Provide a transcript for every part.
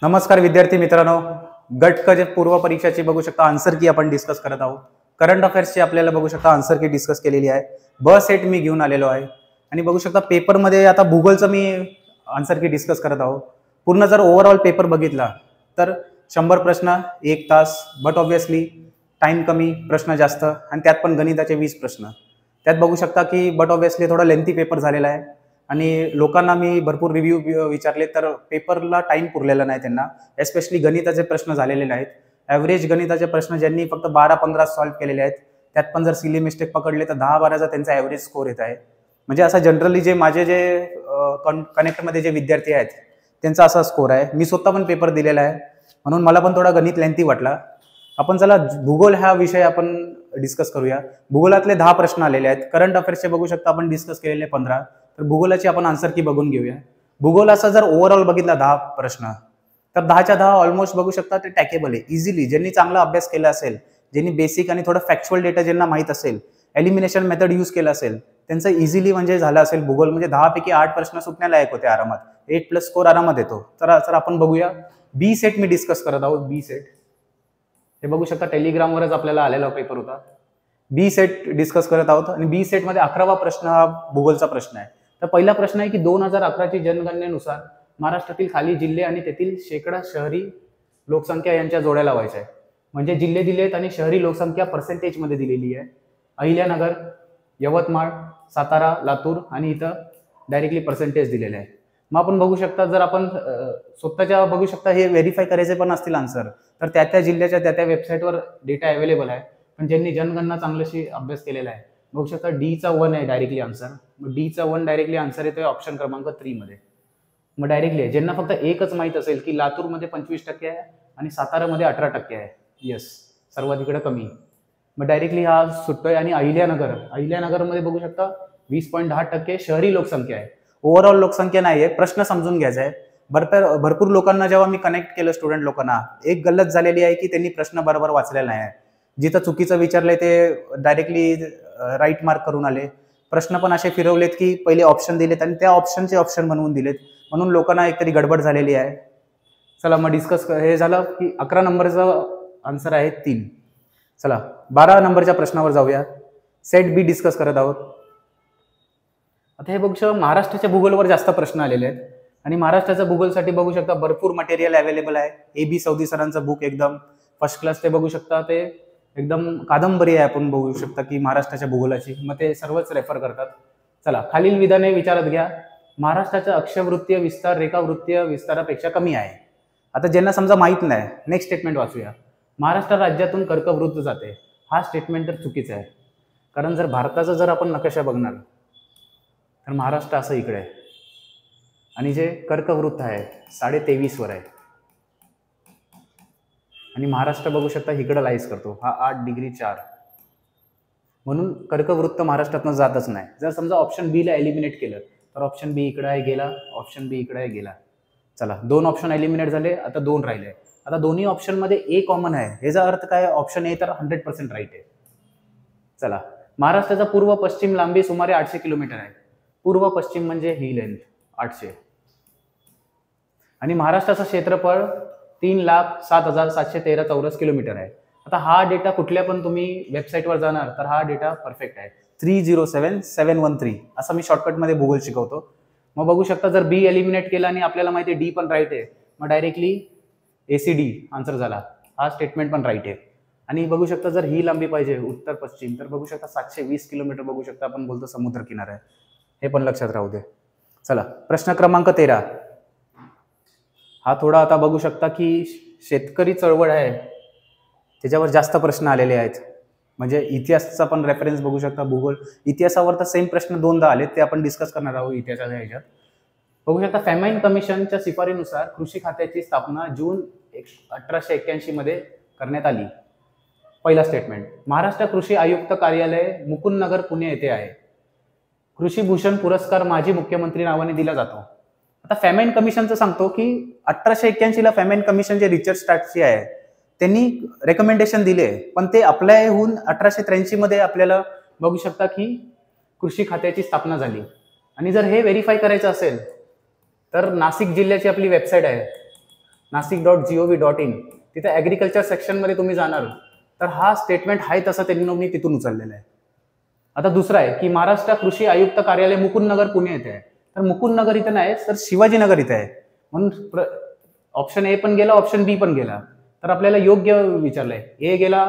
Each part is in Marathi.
नमस्कार विद्यार्थी मित्रांनो, गट क जे पूर्व परीक्षाची बघू शकता आन्सर की आपण डिस्कस करत आहोत. करंट अफेअर्सची आपल्याला बघू शकता आन्सर की डिस्कस केलेली आहे. ब सेट मी घेऊन आलेलो आहे आणि बघू शकता पेपरमध्ये आता भूगोलचं मी आन्सर की डिस्कस करत आहोत. पूर्ण जर ओव्हरऑल पेपर बघितला तर 100 प्रश्न 1 तास, बट ऑब्विसली टाइम कमी, प्रश्न जास्त आणि त्यात पण गणिताचे 20 प्रश्न. त्यात बघू शकता की बट ऑब्विसली थोडा लेंथी पेपर झालेला आहे आणि लोकांना मी भरपूर रिव्ह्यू विचारले तर पेपरला टाइम पुरलेला नाही त्यांना. एस्पेशली गणिताचे प्रश्न झालेले नाहीत. ॲव्हरेज गणिताचे प्रश्न ज्यांनी फक्त 12-15 सॉल्व्ह केलेले आहेत त्यात पण जर सिली मिस्टेक पकडले तर 10-12चा त्यांचा ॲव्हरेज स्कोर येत आहे. म्हणजे असं जनरली जे माझे जे कनेक्टमध्ये जे विद्यार्थी आहेत त्यांचा असा स्कोर आहे. मी स्वतः पण पेपर दिलेला आहे म्हणून मला पण थोडा गणित लेंथी वाटला. आपण चला भूगोल हा विषय आपण डिस्कस करूया. भूगोलातले 10 प्रश्न आलेले आहेत. करंट अफेअर्सचे बघू शकता आपण डिस्कस केलेले 15. तर भूगोलाची आपण आन्सर की बघून घेऊया. भूगोलाचा जर ओव्हरऑल बघितला 10 प्रश्न तर 10च्या 10 ऑलमोस्ट बघू शकता ते टॅकेबल आहे. इझिली ज्यांनी चांगला अभ्यास केला असेल, ज्यांनी बेसिक आणि थोडं फॅक्च्युअल डेटा ज्यांना माहित असेल, एलिमिनेशन मेथड यूज केला असेल, त्यांचं इझिली म्हणजे झालं असेल भूगोल. म्हणजे 10 पैकी 8 प्रश्न सुटण्यालायक होते आरामात. 8+ स्कोर आरामात येतो. तर आपण बघूया. बी सेट मी डिस्कस करत आहोत. बी सेट हे बघू शकता टेलिग्रामवरच आपल्याला आलेला पेपर होता. बी सेट डिस्कस करत आहोत आणि बी सेटमध्ये 11वा प्रश्न हा भूगोलचा प्रश्न आहे. तर पहिला प्रश्न आहे की 2011ची जनगणनेनुसार महाराष्ट्रातील खाली जिल्हे आणि तेथील शेकडा शहरी लोकसंख्या यांच्या जोड्या लावायच्या आहे. म्हणजे जिल्हे दिलेत आणि शहरी लोकसंख्या पर्सेंटेजमध्ये दिलेली आहे. अहिल्यानगर, यवतमाळ, सातारा, लातूर आणि इथं डायरेक्टली पर्सेंटेज दिलेले आहे. मग आपण बघू शकता जर आपण स्वतःच्या बघू शकता हे व्हेरीफाय करायचे पण असतील आन्सर तर त्या जिल्ह्याच्या त्या वेबसाईटवर डेटा अवेलेबल आहे. पण ज्यांनी जनगणना चांगल्याशी अभ्यास केलेला आहे बघू शकता डीचा 1 आहे डायरेक्टली आन्सर. मग डीचा 1 डायरेक्टली आन्सर येतोय ऑप्शन क्रमांक 3 मध्ये. मग डायरेक्टली आहे ज्यांना फक्त एकच माहित असेल की लातूरमध्ये 25% आहे आणि सातारामध्ये 18% आहे. येस, सर्वात इकडे कमी. मग डायरेक्टली हा सुटतोय. आणि अहिल्यानगरमध्ये बघू शकता 20.10% शहरी लोकसंख्या आहे. ओव्हरऑल लोकसंख्या नाही आहे. प्रश्न समजून घ्यायचा आहे. भरपूर लोकांना जेव्हा मी कनेक्ट केलं स्टुडंट लोकांना एक गल्लत झालेली आहे की त्यांनी प्रश्न बरोबर वाचलेला नाही आहे. जिथं चुकीचं विचारलंय ते डायरेक्टली राईट मार्क करून आले. प्रश्न पण असे फिरवलेत की पहिले ऑप्शन दिलेत आणि त्या ऑप्शनचे ऑप्शन बनवून दिलेत म्हणून लोकांना एकतरी गडबड झालेली आहे. चला मग डिस्कस हे झालं की 11 नंबरचा आन्सर आहे 3. चला 12 नंबरच्या प्रश्नावर जाऊया. सेट बी डिस्कस करत आहोत. आता हे बघू शकता महाराष्ट्राच्या भूगोलवर जास्त प्रश्न आलेले आहेत आणि महाराष्ट्राच्या भूगोलसाठी बघू शकता भरपूर मटेरियल अवेलेबल आहे. AB सौदी सरांचं बुक एकदम फर्स्ट क्लास. ते बघू शकता ते एकदम कादंबरी आहे. आपण बघू शकता की महाराष्ट्राच्या भूगोलाची. मग ते सर्वच रेफर करतात. चला खालील विधाने विचारात घ्या. महाराष्ट्राचा अक्षवृत्तीय विस्तार रेखावृत्तीय विस्तारापेक्षा कमी आहे. आता ज्यांना समजा माहित नाही नेक्स्ट स्टेटमेंट वाचूया. महाराष्ट्र राज्यातून कर्कवृत्त जाते. हा स्टेटमेंट तर चुकीचा आहे. कारण जर भारताचा जर आपण नकाशा बघणार तर महाराष्ट्र असं इकडे आहे आणि जे कर्कवृत्त आहे 23.5 वर आहे आणि महाराष्ट्र बघू शकता इकडे लाईज करतो. हा 8°4 म्हणून कर्कवृत्त महाराष्ट्रातनं जातच नाही. जर समजा ऑप्शन बी ला एलिमिनेट केलं तर ऑप्शन बी इकडे आहे गेला, ऑप्शन बी इकडे आहे गेला. चला 2 ऑप्शन एलिमिनेट झाले. आता 2 राहिले. आता दोन्ही ऑप्शन मध्ये ए कॉमन आहे. याचा अर्थ काय? ऑप्शन ए तर 100% राईट आहे. चला महाराष्ट्राचा पूर्व पश्चिम लांबी सुमारे 800 किलोमीटर आहे. पूर्व पश्चिम म्हणजे ही लेंथ 800 आणि महाराष्ट्राचं क्षेत्रफळ 3,07,713 चौरस किलोमीटर आहे. आता हा डेटा कुठल्या पण तुम्ही वेबसाईटवर जाणार तर हा डेटा परफेक्ट आहे. 307713 असं मी शॉर्टकटमध्ये भूगोल शिकवतो. मग बघू शकता जर बी एलिमिनेट केला आणि आपल्याला माहिती आहे डी पण राईट आहे मग डायरेक्टली ACD आन्सर झाला. हा स्टेटमेंट पण राईट आहे. आणि बघू शकता जर ही लांबी पाहिजे उत्तर पश्चिम तर बघू शकता 720 किलोमीटर बघू शकता. आपण बोलतो समुद्र किनारा आहे. हे पण लक्षात राहू दे. चला प्रश्न क्रमांक 13. हा थोडा आता बघू शकता की शेतकरी चळवळ आहे त्याच्यावर जास्त प्रश्न आलेले आहेत. म्हणजे इतिहासाचा पण रेफरन्स बघू शकता. भूगोल इतिहासावर तर सेम प्रश्न 2दा आलेत. ते आपण डिस्कस करणार आहोत इतिहासाच्या ह्याच्यात. बघू शकता फॅमाईन कमिशनच्या शिफारीनुसार कृषी खात्याची स्थापना जून 1881 मध्ये करण्यात आली. पहिला स्टेटमेंट महाराष्ट्र कृषी आयुक्त कार्यालय मुकुंदनगर पुणे येथे आहे. कृषी भूषण पुरस्कार माजी मुख्यमंत्री नावाने दिला जातो. आता फॅमाईन कमिशनचं सांगतो की 1881 ला फॅमाईन कमिशन जे रिचर्ड स्ट्रॅटची आहे त्यांनी रेकमेंडेशन दिले पण ते अप्लाय होऊन 1883 मध्ये आपल्याला बघू शकता की कृषी खात्याची स्थापना झाली. आणि जर हे व्हेरीफाय करायचं असेल तर नाशिक जिल्ह्याची आपली वेबसाईट आहे nasik.gov.in, तिथे ॲग्रिकल्चर सेक्शनमध्ये तुम्ही जाणार तर हा स्टेटमेंट आहे तसं त्यांनी तिथून उचललेलं आहे. आता दुसरा आहे की महाराष्ट्र कृषी आयुक्त कार्यालय मुकुंदनगर पुणे येथे आहे. तर मुकुंदनगर इथे नाही तर शिवाजीनगर इथे आहे. म्हणून ऑप्शन ए पण गेला, ऑप्शन बी पण गेला. तर आपल्याला योग्य विचारलंय, ए गेला,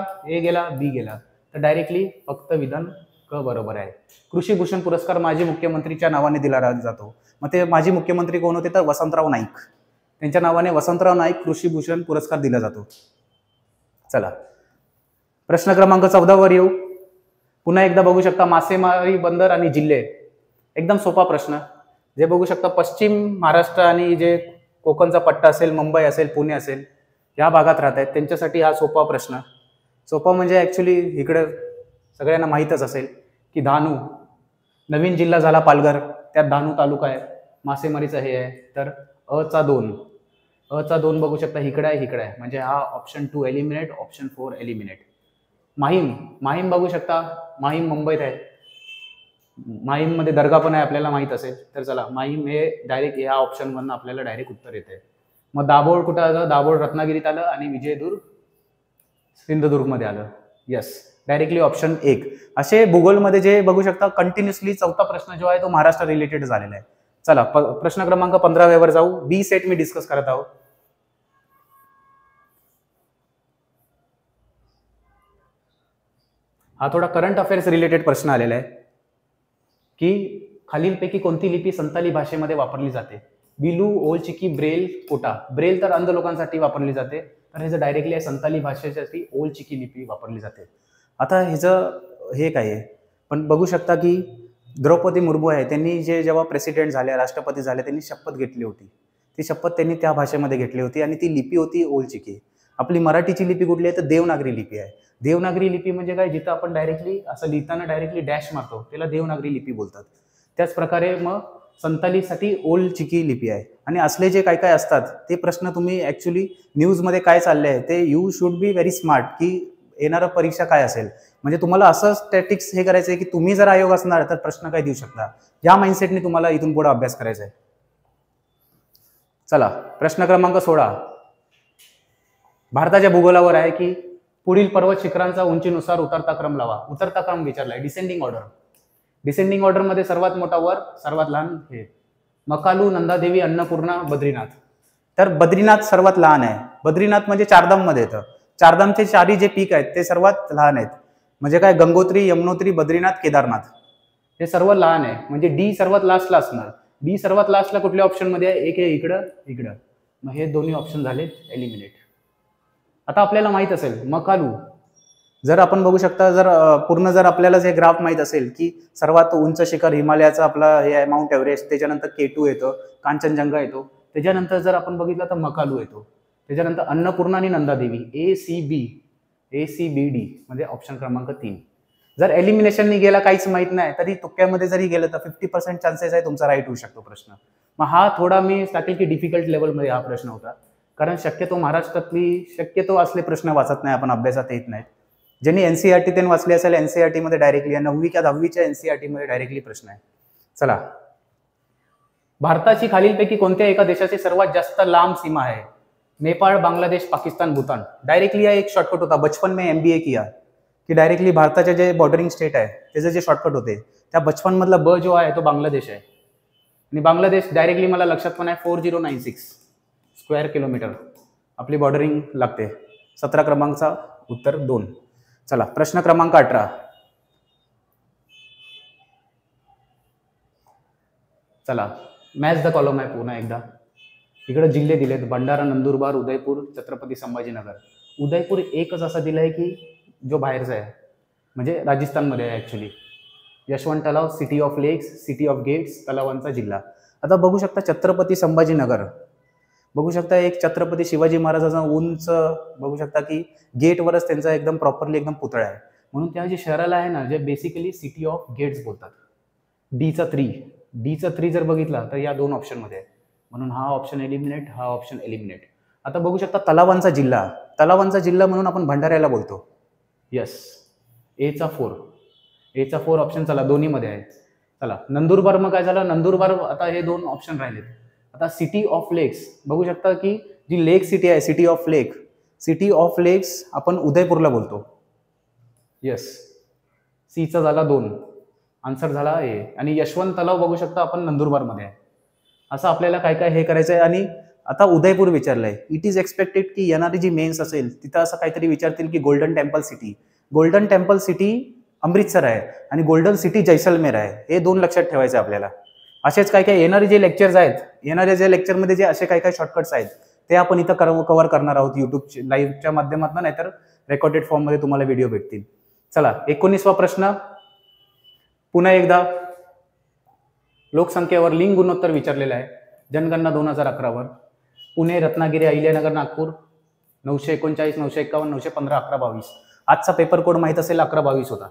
बी गेला. तर डायरेक्टली फक्त विधान क बरोबर आहे. कृषी भूषण पुरस्कार माजी मुख्यमंत्रीच्या नावाने दिला जातो. मग ते माजी मुख्यमंत्री कोण होते तर वसंतराव नाईक. त्यांच्या नावाने वसंतराव नाईक कृषी भूषण पुरस्कार दिला जातो. चला प्रश्न क्रमांक 14 वर येऊ. पुन्हा एकदा बघू शकता मासेमारी बंदर आणि जिल्हे. एकदम सोपा प्रश्न. जे बघू शकता पश्चिम महाराष्ट्र आणि जे कोकणचा पट्टा असेल, मुंबई असेल, पुणे असेल, या भागात राहत आहेत त्यांच्यासाठी हा सोपा प्रश्न. सोपा म्हणजे ऍक्च्युली इकडे सगळ्यांना माहीतच असेल की धानू नवीन जिल्हा झाला पालघर, त्यात धानू तालुका आहे. मासेमारीचं हे आहे. तर अ चा 2 बघू शकता इकडे आहे. म्हणजे हा option 2 eliminate, option 4 eliminate. Mahim बघू शकता, माहीम मुंबईत आहे. माहीम मध्ये दर्गा पण आहे आपल्याला माहित असेल. तर चला माहीम हे डायरेक्ट या ऑप्शन मधून आपल्याला डायरेक्ट उत्तर येते. मग दाभोळ कुठं आलं? दाभोळ रत्नागिरीत आलं आणि विजयदुर्ग सिंधुदुर्ग मध्ये आलं. Yes, directly option 1. असे भूगोलमध्ये जे बघू शकता कंटिन्युअसली चौथा प्रश्न जो आहे तो महाराष्ट्र रिलेटेड झालेला आहे. चला प्रश्न क्रमांक 15 वर जाऊ. बी सेट मी डिस्कस करत आहोत. हा थोडा करंट अफेअर्स रिलेटेड प्रश्न आलेला आहे की खालीलपैकी कोणती लिपी संताली भाषेमध्ये वापरली जाते? बिलू, ओल चिकी, ब्रेल, कोटा. ब्रेल तर अंध लोकांसाठी वापरली जाते. तर ह्याचं डायरेक्टली आहे संताली भाषेसाठी ओल चिकी लिपी वापरली जाते. आता ह्याचं हे काय आहे पण बघू शकता की द्रौपदी मुर्मू आहे, त्यांनी जेव्हा प्रेसिडेंट झाल्या, राष्ट्रपती झाल्या, त्यांनी शपथ घेतली होती. ती शपथ त्यांनी त्या भाषेमध्ये घेतली होती आणि ती लिपी होती ओल चिकी. आपली मराठीची लिपी कुठली आहे तर देवनागरी लिपी आहे. देवनागरी लिपी म्हणजे काय, जिथं आपण डायरेक्टली असं लिहिताना डायरेक्टली डॅश मारतो त्याला देवनागरी लिपी बोलतात. त्याच प्रकारे मग संतालीसाठी ओल चिकी लिपी आहे. आणि असले जे काय काय असतात ते प्रश्न तुम्ही ऍक्च्युली न्यूजमध्ये काय चाललंय ते you should be very smart की येणारं परीक्षा काय असेल. म्हणजे तुम्हाला असं स्टॅटिक्स हे करायचं आहे की तुम्ही जर आयोग असणार तर प्रश्न काय देऊ शकता, या माइंडसेटने तुम्हाला इथून पुढे अभ्यास करायचा आहे. चला प्रश्न क्रमांक 16 भारताच्या भूगोलावर आहे की पुढील पर्वत शिखरांचा उंचीनुसार उतरता क्रम लावा. उतरता क्रम विचारलाय, डिसेंडिंग ऑर्डर. डिसेंडिंग ऑर्डर मध्ये सर्वात मोठा वर, सर्वात लहान हे. मकालू, नंदादेवी, अन्नपूर्णा, बद्रीनाथ. तर बद्रीनाथ सर्वात लहान आहे. बद्रीनाथ म्हणजे चारधाम मध्ये येतं. चारधामचे चारही जे पीक आहेत ते सर्वात लहान आहेत. म्हणजे काय, गंगोत्री, यमुनोत्री, बद्रीनाथ, केदारनाथ हे सर्व लहान आहे. म्हणजे डी सर्वात लास्टला असणार. डी सर्वात लास्टला कुठल्या ऑप्शन मध्ये आहे? एक आहे इकडं. मग हे दोन्ही ऑप्शन झाले एलिमिनेट. आता आपल्याला माहित असेल मकालू, जर आपण बघू शकता जर आपल्याला जे ग्राफ माहित असेल की सर्वात उंच शिखर हिमालयाचं आपला हे आहे माउंट एव्हरेस्ट, त्याच्यानंतर K2 येतो, कांचनजंगा येतो, त्याच्यानंतर जर आपण बघितलं तर मकालू येतो, त्याच्यानंतर अन्नपूर्णा आणि नंदादेवी, ACBD म्हणजे ऑप्शन क्रमांक 3. जर एलिमिनेशननी गेला काहीच माहित नाही तरी तुक्क्यामध्ये जरी गेलं तर 50% चान्सेस आहे तुमचा राईट होऊ शकतो प्रश्न. मग हा थोडा मी टाकेल की डिफिकल्ट लेवलमध्ये हा प्रश्न होता, कारण शक्यतो महाराष्ट्रातली असले प्रश्न वाचत नाही आपण, अभ्यासात येत नाहीत. ज्यांनी NCERT त्यांनी वाचले असेल NCERT मध्ये डायरेक्टली 9वी किंवा 10वीच्या NCERT मध्ये डायरेक्टली प्रश्न आहे. चला, भारताची खालीलपैकी कोणत्या एका देशाची सर्वात जास्त लांब सीमा आहे? नेपाळ, बांगलादेश, पाकिस्तान, भूतान. डायरेक्टली एक शॉर्टकट होता, बचपन में MBA किया की डायरेक्टली भारताचे जे बॉर्डरिंग स्टेट आहे त्याचे जे शॉर्टकट होते त्या बचपन मधला ब जो आहे तो बांगलादेश आहे. आणि बांगलादेश डायरेक्टली मला लक्षात पण आहे 4096 स्क्वेअर किलोमीटर आपली बॉर्डरिंग लागते. 17 क्रमांकचा उत्तर 2. चला प्रश्न क्रमांक 18. चला मॅच द कॉलम आहे पुन्हा एकदा. इकडे जिल्हे दिलेत, भंडारा, नंदुरबार, उदयपूर, छत्रपती संभाजीनगर. उदयपूर एकच असा दिलाय की जो बाहेरचा आहे, म्हणजे राजस्थानमध्ये आहे ऍक्च्युली. यशवंत तलाव, सिटी ऑफ लेक्स, सिटी ऑफ गेट्स, तलावांचा जिल्हा. आता बघू शकता छत्रपती संभाजीनगर, बघू शकता एक छत्रपती शिवाजी महाराजांचा उंच बघू शकता की गेटवरच त्यांचा एकदम प्रॉपरली एकदम पुतळा आहे. म्हणून त्या जे शहराला आहे ना जे बेसिकली सिटी ऑफ गेट्स बोलतात. डीचा 3 जर बघितला तर या 2 ऑप्शन मध्ये आहे. म्हणून हा ऑप्शन एलिमिनेट, हा ऑप्शन एलिमिनेट. आता बघू शकता तलावांचा जिल्हा म्हणून आपण भंडाऱ्याला बोलतो. यस, एचा 4 ऑप्शन चला दोन्ही मध्ये आहे. चला नंदुरबार, मग काय झालं नंदुरबार. आता हे 2 ऑप्शन राहिलेत. आता सिटी ऑफ लेक्स बघू शकता की जी लेक सिटी आहे, सिटी ऑफ लेक्स आपण उदयपूरला बोलतो. येस, सीचा झाला 2, आन्सर झाला ए. आणि यशवंत तलाव बघू शकता आपण नंदुरबारमध्ये आहे. असं आपल्याला काय काय हे करायचं आहे. आणि आता उदयपूर विचारलंय. इट इज एक्सपेक्टेड की येणारी जी मेन्स असेल तिथं असं काहीतरी विचारतील की गोल्डन टेम्पल सिटी अमृतसर आहे आणि गोल्डन सिटी जैसलमेर आहे. हे 2 लक्षात ठेवायचं आपल्याला. असेच काय काय येणारे जे लेक्चर्स आहेत, येणाऱ्या जे लेक्चरमध्ये जे असे काय काय शॉर्टकट्स आहेत ते आपण इथं कव्हर करणार आहोत युट्यूब लाईव्हच्या माध्यमातून, नाहीतर रेकॉर्डेड फॉर्ममध्ये तुम्हाला व्हिडिओ भेटतील. चला, 19वा प्रश्न पुन्हा एकदा लोकसंख्येवर लिंग गुणोत्तर विचारलेला आहे. जनगणना 2011 वर पुणे, रत्नागिरी, अहिल्यानगर, नागपूर 939, 951, 915, 1122. आजचा पेपर कोड माहित असेल 1122 होता.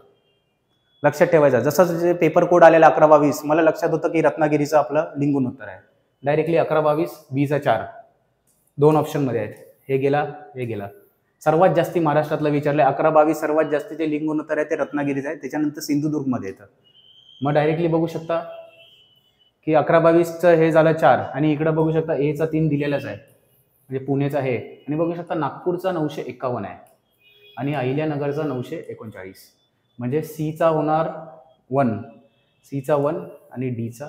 लक्षात ठेवायचा. जसं जे पेपर कोड आलेला 1122 मला लक्षात होतं की रत्नागिरीचं आपलं लिंग गुणोत्तर आहे. डायरेक्टली 1122, 20/4 2 ऑप्शन मध्ये आहेत. हे गेला. सर्वात जास्ती महाराष्ट्रातलं विचारलंय. 1122 सर्वात जास्तीचे लिंग गुणोत्तर आहे ते रत्नागिरीचं आहे. त्याच्यानंतर सिंधुदुर्ग मध्ये येतं. मग डायरेक्टली बघू शकता की 1122चं हे झालं 4 आणि इकडे बघू शकता एचा 3 दिलेलाच आहे, म्हणजे पुणेचा हे. आणि बघू शकता नागपूरचा 951 आहे आणि अहिल्यानगरचा 939. म्हणजे सीचा होणार 1 आणि डीचा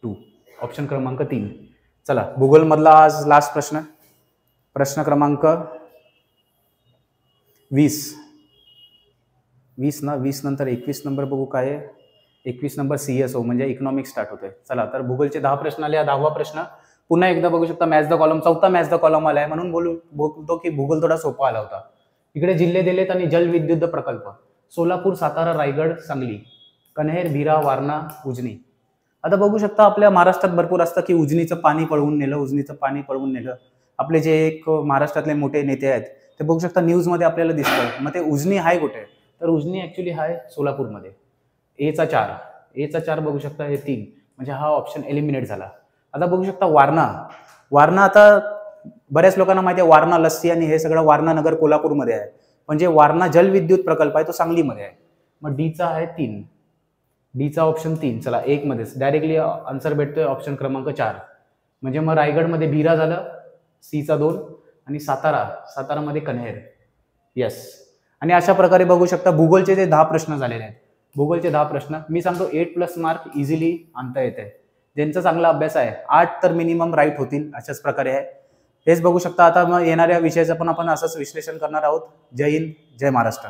2. ऑप्शन क्रमांक 3. चला, भूगोल मधला आज लास्ट प्रश्न क्रमांक 20 ना, 20 नंतर 21 नंबर बघू काय आहे. 21 नंबर CSO म्हणजे इकॉनॉमिक्स स्टार्ट होतोय. चला, तर भूगोलचे 10 प्रश्न आले. 10वा प्रश्न पुन्हा एकदा बघू शकता मॅच द कॉलम, 4था मॅच द कॉलम आलाय. म्हणून बोलतो की भूगोल थोडा सोपा आला होता. इकडे जिल्हे दिलेत आणि जलविद्युत प्रकल्प सोलापूर, सातारा, रायगड, सांगली, कन्हेर, भिरा, वारणा, उजनी. आता बघू शकता आपल्या महाराष्ट्रात भरपूर असतं की उजनीचं पाणी पळवून नेलं. आपले जे एक महाराष्ट्रातले मोठे नेते आहेत ते बघू शकता न्यूज मध्ये आपल्याला दिसतं. मग ते उजनी हाय कुठे? तर उजनी ऍक्च्युली हाय सोलापूरमध्ये. एचा 4 बघू शकता, हे 3, म्हणजे हा ऑप्शन एलिमिनेट झाला. आता बघू शकता वारणा आता बऱ्याच लोकांना माहिती आहे वारणा लस्सी आणि हे सगळं वारणा नगर कोल्हापूरमध्ये आहे. म्हणजे वारणा जलविद्युत प्रकल्प आहे तो सांगलीमध्ये आहे. मग डीचा आहे 3, डीचा ऑप्शन 3. चला, 1 मध्येच डायरेक्टली आन्सर भेटतोय ऑप्शन क्रमांक 4. म्हणजे मग रायगडमध्ये भिरा झालं, सीचा 2 आणि सातारामध्ये कन्हेर. येस. आणि अशा प्रकारे बघू शकता भूगोलचे जे 10 प्रश्न झालेले आहेत. भूगोलचे 10 प्रश्न मी सांगतो 8+ मार्क इझिली आणता येते. ज्यांचा चांगला अभ्यास आहे 8 तर मिनिमम राईट होतील. अशाच प्रकारे आहे. हेच बघू शकता. आता मग येणाऱ्या विषयाचं पण आपण असंच विश्लेषण करणार आहोत. जय हिंद, जय महाराष्ट्र.